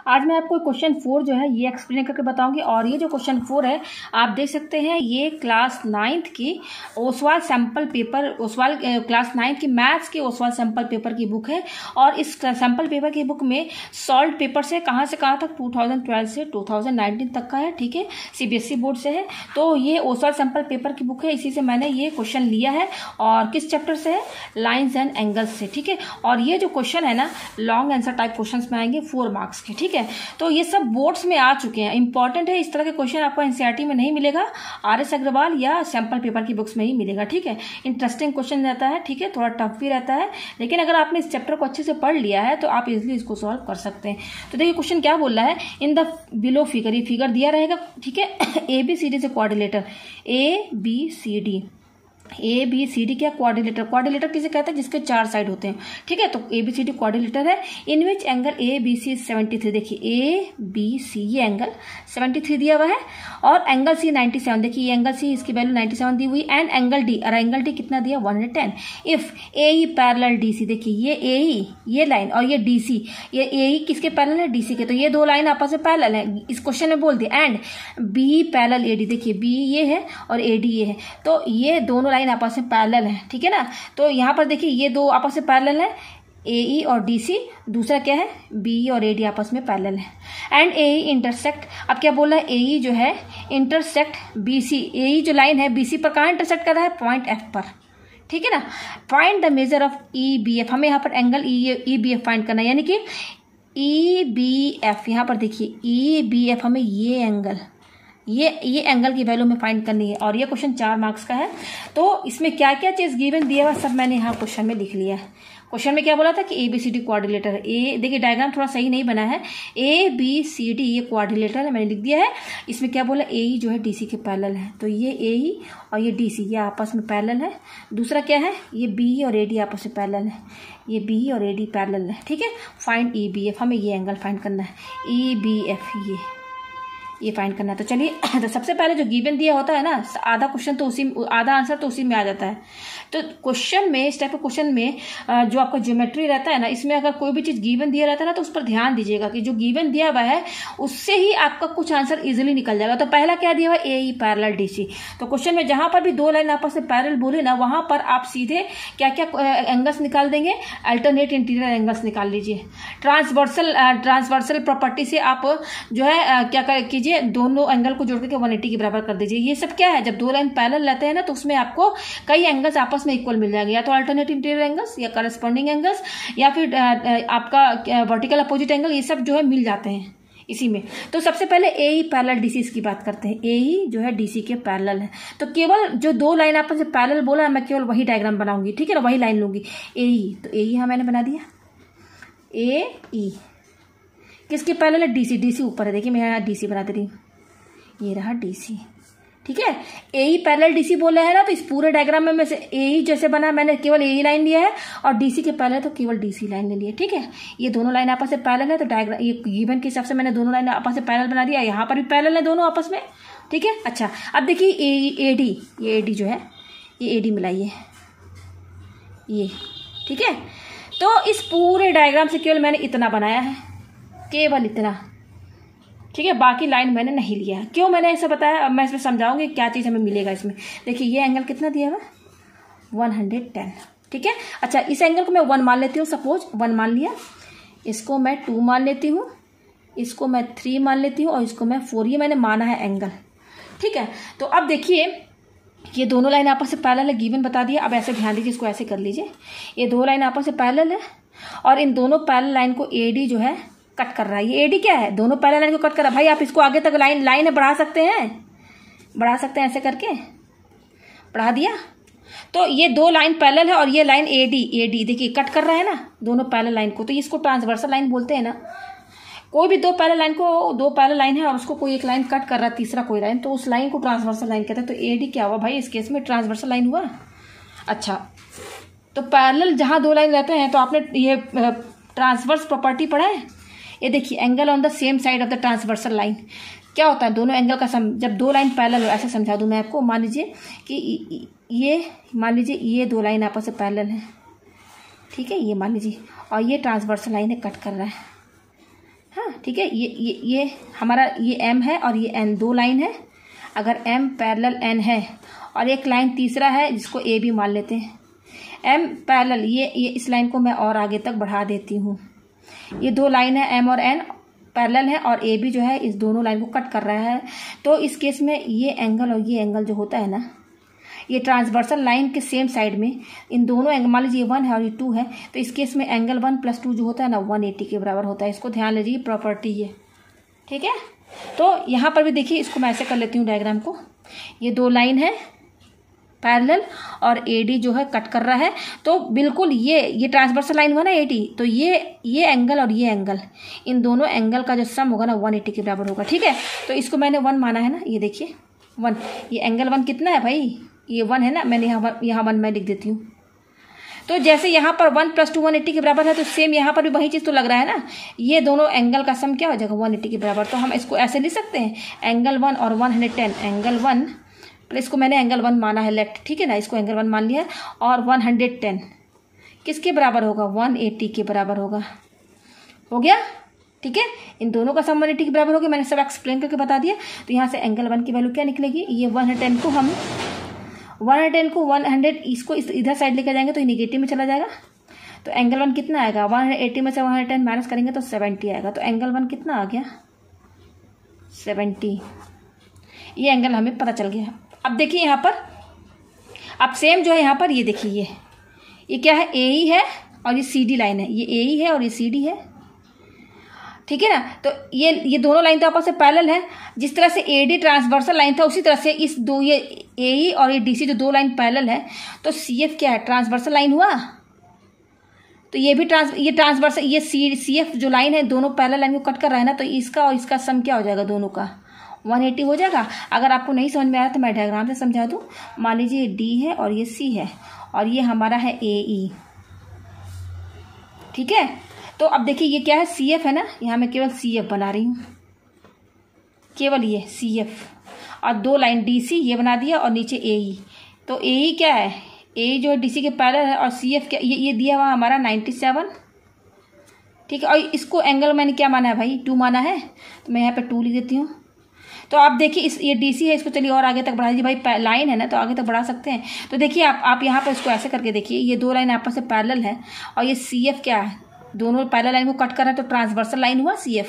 आज मैं आपको क्वेश्चन 4 जो है ये एक्सप्लेन करके बताऊंगी। और ये जो क्वेश्चन 4 है आप देख सकते हैं, ये क्लास 9th की Oswal sample paper, Oswal class 9th की मैथ्स की ओसवाल सैम्पल पेपर की बुक है। और इस सैम्पल पेपर की बुक में सॉल्व पेपर से कहाँ तक 2012 से 2019 तक का है। ठीक है, सीबीएसई बोर्ड से है। तो ये ओसवाल सैम्पल पेपर की बुक है, इसी से मैंने ये क्वेश्चन लिया है। और किस चैप्टर से है? लाइन्स एंड एंगल्स से। ठीक है, और ये जो क्वेश्चन है ना, लॉन्ग आंसर टाइप क्वेश्चन में आएंगे 4 मार्क्स के। ठीक है, तो ये सब बोर्ड्स में आ चुके हैं, इंपॉर्टेंट है। इस तरह के क्वेश्चन आपको एनसीईआरटी में नहीं मिलेगा, आरएस अग्रवाल या सैम्पल पेपर की बुक्स में ही मिलेगा। ठीक है, इंटरेस्टिंग क्वेश्चन रहता है। ठीक है, थोड़ा टफ भी रहता है, लेकिन अगर आपने इस चैप्टर को अच्छे से पढ़ लिया है तो आप इजिली इसको सॉल्व कर सकते हैं। तो देखिए क्वेश्चन क्या बोल रहा है, इन द बिलो फिगर, ये फिगर दिया रहेगा। ठीक है, ABCD से क्वाड्रिलेटर, ABCD क्या क्वाड्रिलेटर, क्वाड्रिलेटर किसे कहते हैं? जिसके 4 साइड होते हैं। ठीक है, तो ABCD क्वाड्रिलेटर है। इन विच एंगल ABC 73, देखिए ABC ये एंगल 73 दिया हुआ है, और एंगल C 97, देखिए ये एंगल C, इसकी वैल्यू 97 दी हुई, एंड एंगल D, और एंगल D कितना दिया? 110। इफ AE पैरेलल DC, देखिए ये AE ये लाइन और ये DC, ये AE किसके पैरेलल है? DC के। तो ये दो लाइन आपस में पैरेलल है, इस क्वेश्चन में बोल दिया। एंड B पैरेलल AD, देखिए B ये है और AD ये है, तो ये दोनों लाइन आपस में पैरेलल है। ठीक है ना, तो यहाँ पर देखिए ये दो आपस में पैरेलल है, AE और DC। दूसरा क्या है? BE और AD आपस में पैरेलल है। एंड AE इंटरसेक्ट, अब क्या बोला है? AE जो है इंटरसेक्ट BC, AE जो लाइन है BC पर कहाँ इंटरसेक्ट कर रहा है? पॉइंट F पर। ठीक है ना, find the measure of EBF, हमें यहाँ पर एंगल EBF फाइंड करना है, यानी कि EBF, यहाँ पर देखिए EBF हमें ये एंगल, ये एंगल की वैल्यू में फाइंड करनी है। और ये क्वेश्चन 4 मार्क्स का है। तो इसमें क्या क्या चीज गिवन दिया हुआ सब मैंने यहाँ क्वेश्चन में लिख लिया है। क्वेश्चन में क्या बोला था कि ABCD क्वाड्रिलेटर है। देखिए डायग्राम थोड़ा सही नहीं बना है, ABCD ये क्वाड्रिलेटर है, मैंने लिख दिया है। इसमें क्या बोला? AE जो है DC के पैरेलल है, तो ये AE और ये DC ये आपस में पैरेलल है। दूसरा क्या है? ये BE और AD आपस में पैरेलल है, ये BE और AD पैरेलल है। ठीक है, फाइंड EBF, हमें ये एंगल फाइंड करना है, EBF ये फाइंड करना है। तो चलिए, तो सबसे पहले जो गिवन दिया होता है ना, आधा क्वेश्चन तो उसी, आधा आंसर तो उसी में आ जाता है। तो क्वेश्चन में, इस टाइप के क्वेश्चन में जो आपका ज्योमेट्री रहता है ना, इसमें अगर कोई भी चीज गिवन दिया रहता है ना, तो उस पर ध्यान दीजिएगा कि जो गिवन दिया हुआ है उससे ही आपका कुछ आंसर इजिली निकल जाएगा। तो पहला क्या दिया हुआ है? AE parallel DC। तो क्वेश्चन में जहां पर भी दो लाइन आपस में पैरेलल बोले ना, वहां पर आप सीधे क्या क्या एंगल्स निकाल देंगे? अल्टरनेट इंटीरियर एंगल्स निकाल लीजिए। ट्रांसवर्सल प्रॉपर्टी से आप जो है क्या कीजिए, दोनों एंगल को जोड़ करके 180 के बराबर कर दीजिए। ये सब क्या है? जब दो लाइन पैरेलल रहते हैं ना, तो उसमें आपको कई एंगल्स आपस में इक्वल मिल जाएंगे, या तो अल्टरनेट इंटीरियर एंगल्स, या करस्पॉन्डिंग एंगल्स, या फिर आपका वर्टिकल अपोजिट एंगल, ये सब जो है मिल जाते हैं इसी में। तो सबसे पहले AE पैरेलल DC की बात करते हैं। AE जो है DC के पैरेलल है, तो केवल जो दो लाइन आपस में पैरेलल बोला है, मैं केवल वही डायग्राम बनाऊंगी। ठीक है ना, वही लाइन लूंगी AE। तो AE यहाँ मैंने बना दिया, AE किसके पैरेलल है? DC ऊपर है, देखिए मैं यहाँ DC बना दे रही हूँ, ये रहा DC। ठीक है, AE पैरेलल DC बोला है ना, तो इस पूरे डायग्राम में से AE जैसे बना, मैंने केवल AE लाइन लिया है, और DC के पैरेलल तो केवल DC लाइन ले लिया। ठीक है, ये दोनों लाइन आपस में पैरेलल है, तो डायग्राम ये गिवन के हिसाब से मैंने दोनों लाइन आपस में पैरेलल बना दिया। यहाँ पर भी पैरेलल है दोनों आपस में। ठीक है, अच्छा अब देखिए AD, ये AD जो है, ये AD मिलाइए ये। ठीक है, तो इस पूरे डायग्राम से केवल मैंने इतना बनाया है, केवल इतना। ठीक है, बाकी लाइन मैंने नहीं लिया है। क्यों मैंने ऐसा बताया, अब मैं इसमें समझाऊंगी क्या चीज़ हमें मिलेगा इसमें। देखिए ये एंगल कितना दिया हुआ? 110। ठीक है, अच्छा इस एंगल को मैं 1 मान लेती हूँ, सपोज 1 मान लिया, इसको मैं 2 मान लेती हूँ, इसको मैं 3 मान लेती हूँ, और इसको मैं 4, ये मैंने माना है एंगल। ठीक है, तो अब देखिए ये दोनों लाइन आपस में पैरेलल है, गिवन बता दिया। अब ऐसे ध्यान दीजिए, इसको ऐसे कर लीजिए, ये दो लाइन आपस में पैरेलल है, और इन दोनों पैरेलल लाइन को AD जो है कट कर रहा है। ये AD क्या है? दोनों पैरेलल लाइन को कट कर रहा है। भाई आप इसको आगे तक लाइन बढ़ा सकते हैं ऐसे करके, बढ़ा दिया। तो ये दो लाइन पैरेलल है, और ये लाइन AD देखिए कट कर रहा है ना दोनों पैरेलल लाइन को, तो इसको ट्रांसवर्सल लाइन बोलते हैं ना। कोई भी दो पैरेलल लाइन है और उसको कोई एक लाइन कट कर रहा है, तीसरा कोई लाइन, तो उस लाइन को ट्रांसवर्सल लाइन कहते हैं। तो AD क्या हुआ भाई? इस केस में ट्रांसवर्सल लाइन हुआ। अच्छा, तो पैरेलल जहां दो लाइन रहते हैं, तो आपने ये ट्रांसवर्स प्रॉपर्टी पढ़ा है। ये देखिए angle on the same side of the transversal line, क्या होता है? दोनों एंगल का जब दो लाइन पैरेलल हो, ऐसे समझा दूं मैं आपको। मान लीजिए कि ये दो लाइन आपस में पैरेलल है। ठीक है, ये मान लीजिए, और ये ट्रांसवर्सल लाइन है, कट कर रहा है। हाँ ठीक है, ये हमारा ये M है और ये N, दो लाइन है। अगर M पैरेलल N है और एक लाइन तीसरा है जिसको A भी मान लेते हैं, M पैरेलल ये इस लाइन को मैं और आगे तक बढ़ा देती हूँ। ये दो लाइन है M और N पैरेलल है और A भी जो है इस दोनों लाइन को कट कर रहा है। तो इस केस में ये एंगल और ये एंगल जो होता है ना, ये ट्रांसवर्सल लाइन के सेम साइड में इन दोनों एंगल, मान लीजिए 1 है और ये 2 है, तो इस केस में एंगल 1 + 2 जो होता है ना 180 के बराबर होता है। इसको ध्यान लीजिए, प्रॉपर्टी ये, ठीक है। तो यहाँ पर भी देखिए, इसको मैं ऐसे कर लेती हूँ डायग्राम को। ये दो लाइन है पैरेलल और AD जो है कट कर रहा है, तो बिल्कुल ये ट्रांसवर्सल लाइन हुआ ना AD, तो ये एंगल और ये एंगल, इन दोनों एंगल का जो सम होगा ना 180 के बराबर होगा, ठीक है। तो इसको मैंने 1 माना है ना, ये देखिए 1, ये एंगल 1 कितना है भाई, ये 1 है ना, मैंने यहाँ 1 मैं लिख देती हूँ। तो जैसे यहाँ पर 1 + 2 180 के बराबर है, तो सेम यहाँ पर भी वही चीज़ तो लग रहा है ना, ये दोनों एंगल का सम क्या हो जाएगा 180 के बराबर। तो हम इसको ऐसे लिख सकते हैं, एंगल 1 और 110, एंगल 1 प्लस, इसको मैंने एंगल 1 माना है लेफ्ट, ठीक है ना, इसको एंगल 1 मान लिया है, और 110 किसके बराबर होगा, 180 के बराबर होगा। हो गया, ठीक है। इन दोनों का सम 180 के बराबर हो गया, मैंने सब एक्सप्लेन करके बता दिया। तो यहाँ से एंगल 1 की वैल्यू क्या निकलेगी, ये 110 को हम 100 इसको इधर साइड लेकर जाएंगे तो ये निगेटिव में चला जाएगा। तो एंगल 1 कितना आएगा, 180 में से 110 माइनस करेंगे तो 70 आएगा। तो एंगल 1 कितना आ गया, 70। ये एंगल हमें पता चल गया। अब देखिए यहाँ पर, अब सेम जो है यहाँ पर, ये देखिए ये क्या है, AE है और ये CD लाइन है, ये AE है और ये CD है, ठीक है ना। तो ये दोनों लाइन तो आपस में पैरेलल है। जिस तरह से AD ट्रांसवर्सल लाइन था, उसी तरह से इस दो, ये AE और ये DC जो दो लाइन पैरेलल है, तो CF क्या है, ट्रांसवर्सल लाइन हुआ। तो ये भी ट्रांसवर्सल, ये CF जो लाइन है, दोनों पैरेलल लाइन को कट कर रहा है ना, तो इसका और इसका सम क्या हो जाएगा, दोनों का 180 हो जाएगा। अगर आपको नहीं समझ में आया तो मैं डायग्राम से समझा दूँ। मान लीजिए ये D है और ये C है और ये हमारा है AE, ठीक है। तो अब देखिए ये क्या है, CF है ना, यहाँ मैं केवल CF बना रही हूँ, केवल ये CF, और दो लाइन DC ये बना दिया और नीचे AE। तो AE क्या है, AE जो है DC के पैरेलल है, और CF क्या, ये दिया हुआ हमारा 97, ठीक है। और इसको एंगल मैंने क्या माना है भाई, 2 माना है, तो मैं यहाँ पे 2 लिख देती हूँ। तो आप देखिए ये DC है, इसको चलिए और आगे तक बढ़ा दीजिए भाई, लाइन है ना तो आगे तक बढ़ा सकते हैं। तो देखिए आप यहाँ पर इसको ऐसे करके देखिए, ये दो लाइन आपस में पैरेलल है और ये CF क्या है, दोनों पैरेलल लाइन को कट कर रहा है, तो ट्रांसवर्सल लाइन हुआ CF।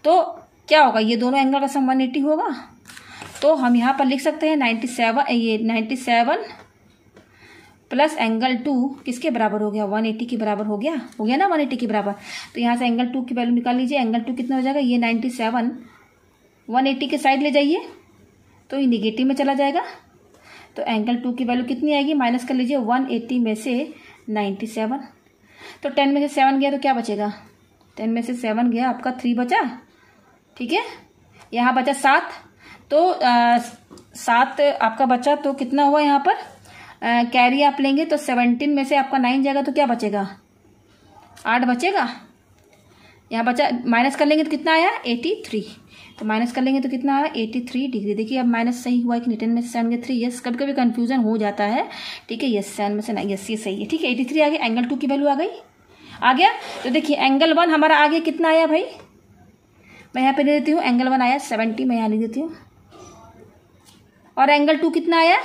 तो क्या होगा, ये दोनों एंगल का सम 180 होगा। तो हम यहाँ पर लिख सकते हैं 97 प्लस एंगल 2 किसके बराबर हो गया, 180 के बराबर हो गया ना 180 के बराबर। तो यहाँ से एंगल 2 की वैल्यू निकाल लीजिए। एंगल 2 कितना हो जाएगा, ये 97 180 के साइड ले जाइए तो ये निगेटिव में चला जाएगा। तो एंगल 2 की वैल्यू कितनी आएगी, माइनस कर लीजिए 180 में से 97। तो 10 में से 7 गया तो क्या बचेगा, 10 में से 7 गया आपका 3 बचा, ठीक है। यहाँ बचा 7, तो 7 आपका बचा, तो कितना हुआ यहाँ पर, कैरी आप लेंगे तो 17 में से आपका 9 जाएगा तो क्या बचेगा, 8 बचेगा। यहाँ बचा, माइनस कर लेंगे तो कितना आया 83, तो माइनस कर लेंगे तो कितना आया 83 डिग्री। देखिए अब माइनस सही हुआ कि 10 में से 7 गया 3, यस कभी कभी कंफ्यूजन हो जाता है, ठीक है। यस 7 में से 9, यस ये सही है, ठीक है। 83 आ गया, एंगल 2 की वैल्यू आ गया। तो देखिए एंगल 1 हमारा आगे कितना आया भाई, मैं यहाँ पे ले देती हूँ, एंगल 1 आया 70, मैं यहाँ लिख देती हूँ, और एंगल 2 कितना आया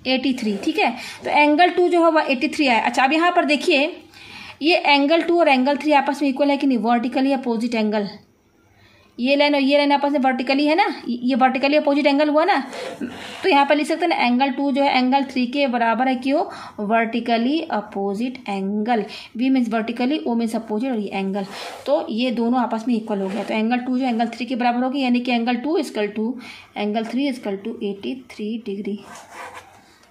83, ठीक है। तो एंगल 2 जो है वह 83 आया। अच्छा अब यहाँ पर देखिए, ये एंगल 2 और एंगल 3 आपस में इक्वल है कि नहीं, वर्टिकली अपोजिट एंगल, ये लाइन और ये लाइन आपस में वर्टिकली है ना, ये वर्टिकली अपोजिट एंगल हुआ ना। तो यहाँ पर लिख सकते हैं ना, एंगल 2 जो है एंगल 3 के बराबर है, क्यों, vertically opposite angle. V means vertically, O means opposite, और ये एंगल, तो ये दोनों आपस में इक्वल हो गया। तो एंगल 2 जो एंगल 3 के बराबर होगी, यानी कि एंगल 3 = 83 डिग्री,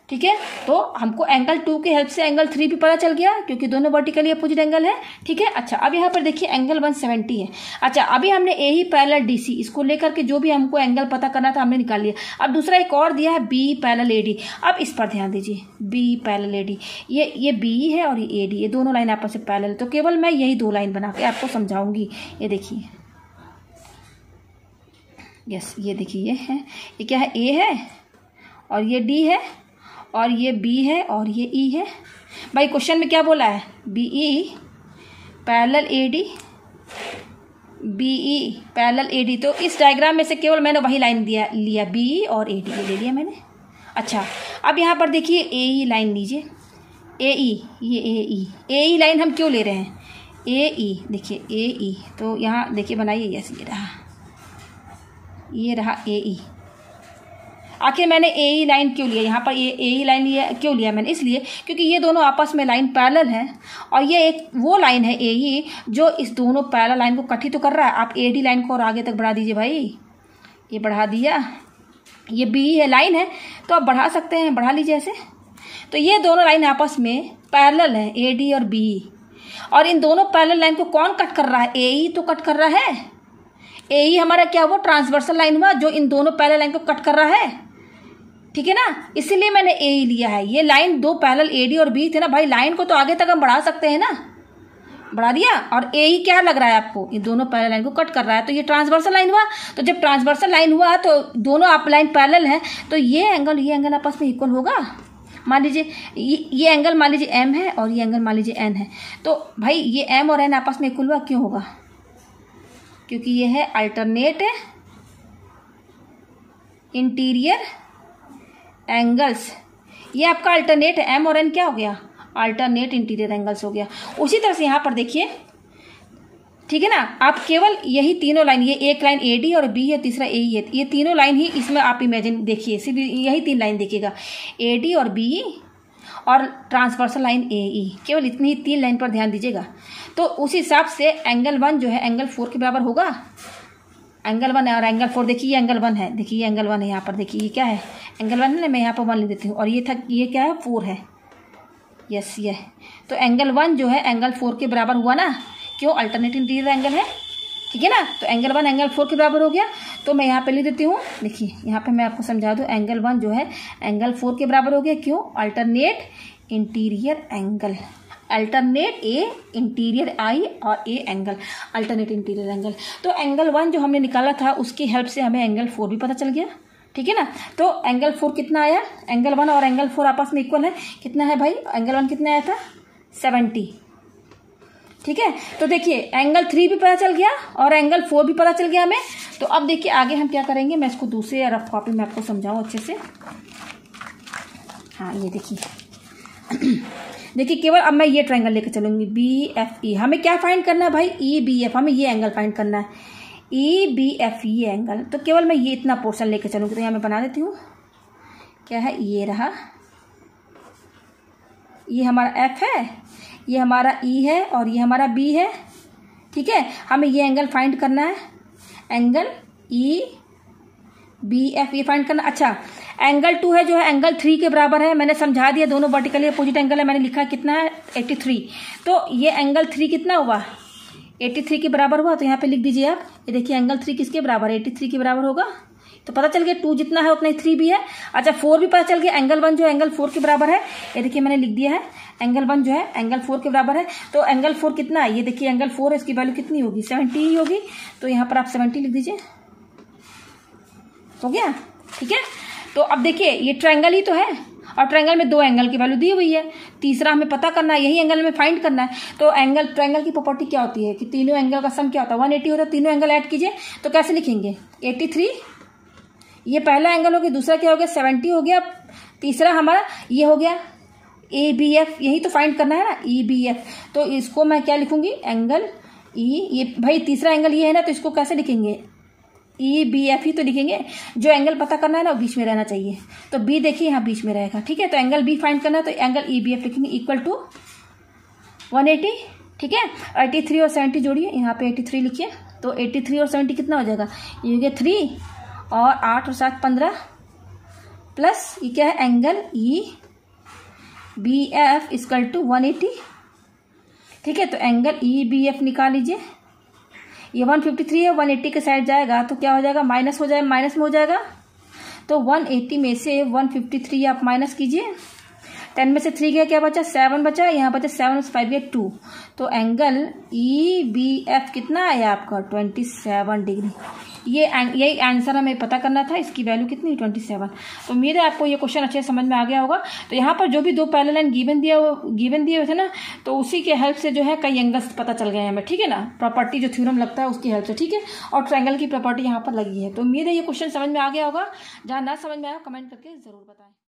ठीक है। तो हमको एंगल 2 की हेल्प से एंगल 3 भी पता चल गया, क्योंकि दोनों वर्टिकली अपोजिट एंगल है, ठीक है। अच्छा अब यहाँ पर देखिए एंगल 170 है। अच्छा अभी हमने AE पैरेलल DC, इसको लेकर के जो भी हमको एंगल पता करना था हमने निकाल लिया। अब दूसरा एक और दिया है B पैरेलल AD। अब इस पर ध्यान दीजिए, B पैरेलल AD, ये BE है और ये AD, ये दोनों लाइन आपस में पैरेलल। तो केवल मैं यही 2 लाइन बना के आपको समझाऊंगी। ये देखिए, यस ये देखिए, ये है, ये क्या है, A है और ये D है और ये B है और ये E है। भाई क्वेश्चन में क्या बोला है, BE parallel AD BE parallel AD, तो इस डायग्राम में से केवल मैंने वही लाइन लिया BE और AD ले लिया मैंने। अच्छा, अब यहाँ पर देखिए AE लाइन लीजिए, AE, ये AE लाइन हम क्यों ले रहे हैं, AE देखिए AE, तो यहाँ देखिए बनाइए, यस ये रहा AE। आखिर मैंने AE लाइन क्यों लिया, यहाँ पर ये AE लाइन क्यों लिया मैंने, इसलिए क्योंकि ये दोनों आपस में लाइन पैरेलल है, और ये एक वो लाइन है AE जो इस दोनों पैरेलल लाइन को कट ही तो कर रहा है। आप AD लाइन को और आगे तक बढ़ा दीजिए भाई, ये बढ़ा दिया, ये BE है लाइन है, तो आप बढ़ा सकते हैं, बढ़ा लीजिए ऐसे। तो ये दोनों लाइन आपस में पैरेलल है, AD और BE, और इन दोनों पैरेलल लाइन को कौन कट कर रहा है, AE तो कट कर रहा है। AE हमारा क्या हुआ, ट्रांसवर्सल लाइन हुआ जो इन दोनों पैरेलल लाइन को कट कर रहा है, ठीक है ना, इसीलिए मैंने AE लिया है। ये लाइन दो पैरेलल AD और BE थे ना भाई, लाइन को तो आगे तक हम बढ़ा सकते हैं ना, बढ़ा दिया, और AE क्या लग रहा है आपको, ये दोनों पैरेलल लाइन को कट कर रहा है, तो ये ट्रांसवर्सल लाइन हुआ। तो जब ट्रांसवर्सल लाइन हुआ तो दोनों आप लाइन पैरेलल है, तो ये एंगल आपस में इक्वल होगा। मान लीजिए ये एंगल मान लीजिए M है और ये एंगल मान लीजिए N है, तो भाई ये M और N आपस में इक्वल हुआ, क्यों होगा, क्योंकि ये है अल्टरनेट इंटीरियर एंगल्स, ये आपका अल्टरनेट है, M और N क्या हो गया, अल्टरनेट इंटीरियर एंगल्स हो गया। उसी तरह से यहाँ पर देखिए, ठीक है ना, आप केवल यही तीनों लाइन, ये एक लाइन AD और B है, तीसरा AE है, ये तीनों लाइन ही इसमें आप इमेजिन देखिए, सिर्फ यही तीन लाइन देखिएगा, AD और BE और ट्रांसवर्सल लाइन AE, केवल इतनी ही तीन लाइन पर ध्यान दीजिएगा। तो उस हिसाब से एंगल 1 जो है एंगल 4 के बराबर होगा। एंगल 1 है और एंगल 4, देखिए ये एंगल 1 है, देखिए ये एंगल 1 है, यहाँ पर देखिए ये क्या है, एंगल 1 है ना, मैं यहाँ पर 1 लिख देती हूँ, और ये था, ये क्या है, 4 है, यस ये, तो एंगल 1 जो है एंगल 4 के बराबर हुआ ना, क्यों, अल्टरनेट इंटीरियर एंगल है, ठीक है ना, तो एंगल 1 एंगल 4 के बराबर हो गया। तो मैं यहाँ पे लिख देती हूँ, देखिए यहाँ पे मैं आपको समझा दूँ, एंगल 1 जो है एंगल 4 के बराबर हो गया, क्यों, alternate interior angle, alternate A interior आई और A angle, alternate interior angle. तो एंगल 1 जो हमने निकाला था उसकी हेल्प से हमें एंगल 4 भी पता चल गया, ठीक है ना। तो एंगल 4 कितना आया, एंगल 1 और एंगल 4 आपस में इक्वल है, कितना है भाई, एंगल 1 कितना आया था, 70, ठीक है। तो देखिए एंगल 3 भी पता चल गया और एंगल 4 भी पता चल गया हमें। तो अब देखिए आगे हम क्या करेंगे, मैं इसको दूसरे रफ कॉपी में आपको समझाऊँ अच्छे से। हाँ ये देखिए देखिए केवल अब मैं ये ट्रायंगल लेकर चलूंगी BFE, हमें क्या फाइंड करना है भाई, EBF, हमें ये एंगल फाइंड करना है, EBF ये एंगल। तो केवल मैं ये इतना पोर्शन लेकर चलूंगी, तो यहाँ मैं बना देती हूँ, क्या है, ये रहा, ये हमारा F है, ये हमारा E है और ये हमारा B है, ठीक है। हमें ये एंगल फाइंड करना है, एंगल EBF ये फाइंड करना। अच्छा एंगल 2 है जो है एंगल 3 के बराबर है, मैंने समझा दिया, दोनों वर्टिकली अपोजिट एंगल है, मैंने लिखा कितना है 83। तो ये एंगल 3 कितना हुआ, 83 के बराबर हुआ, तो यहाँ पे लिख दीजिए आप, ये देखिए एंगल 3 किसके बराबर है, 83 के बराबर होगा। तो पता चल गया 2 जितना है उतना ही 3 भी है। अच्छा 4 भी पता चल गया, एंगल 1 जो एंगल 4 के बराबर है, ये देखिए मैंने लिख दिया है, एंगल 1 जो है एंगल 4 के बराबर है। तो एंगल 4 कितना है, ये देखिए एंगल 4 है, इसकी वैल्यू कितनी होगी, 70 ही होगी। तो यहाँ पर आप 70 लिख दीजिए, हो गया, ठीक है। तो अब देखिए ये ट्रायंगल ही तो है, और ट्रायंगल में 2 एंगल की वैल्यू दी हुई है, तीसरा हमें पता करना है, यही एंगल में फाइंड करना है। तो एंगल ट्रायंगल की प्रॉपर्टी क्या होती है कि तीनों एंगल का सम क्या होता है, 180 होता है, तीनों एंगल ऐड कीजिए। तो कैसे लिखेंगे, 83 ये पहला एंगल हो गया, दूसरा क्या हो गया 70 हो गया, तीसरा हमारा ये हो गया EBF, यही तो फाइंड करना है ना EBF। तो इसको मैं क्या लिखूंगी, एंगल ये भाई तीसरा एंगल ये है ना, तो इसको कैसे लिखेंगे, EBF ही तो लिखेंगे, जो एंगल पता करना है ना वो बीच में रहना चाहिए। तो B देखिए यहाँ बीच में रहेगा, ठीक है। तो एंगल B फाइंड करना है, तो एंगल EBF लिखेंगे इक्वल टू 180, ठीक है। 83 और 70 जोड़िए, यहाँ पे 83 लिखिए, तो 83 और 70 कितना हो जाएगा, ये हो गया 3 और 8 और 7 15 प्लस ये क्या है एंगल EBF इक्वल टू 180, ठीक है। तो एंगल EBF निकाल लीजिए, ये 153 है, 180 के साइड जाएगा तो क्या हो जाएगा, माइनस हो जाएगा, माइनस में हो जाएगा। तो 180 में से 153 आप माइनस कीजिए, 10 में से 3 गया, क्या बचा 7 बचा, यहाँ बचा 7 और 5 गया 2। तो एंगल EBF कितना आया आपका 27 डिग्री। यही आंसर हमें पता करना था, इसकी वैल्यू कितनी 27। तो मेरे आपको ये क्वेश्चन अच्छे समझ में आ गया होगा। तो यहाँ पर जो भी दो पैरेलल लाइन गिवन दिए हुए थे ना, तो उसी के हेल्प से जो है कई एंगल्स पता चल गए हमें, ठीक है ना, प्रॉपर्टी जो थ्योरम लगता है उसकी हेल्प से, ठीक है। और ट्रायंगल की प्रॉपर्टी यहाँ पर लगी है। तो मेरे ये क्वेश्चन समझ में आ गया होगा। जहाँ ना समझ में आया कमेंट करके जरूर बताएं।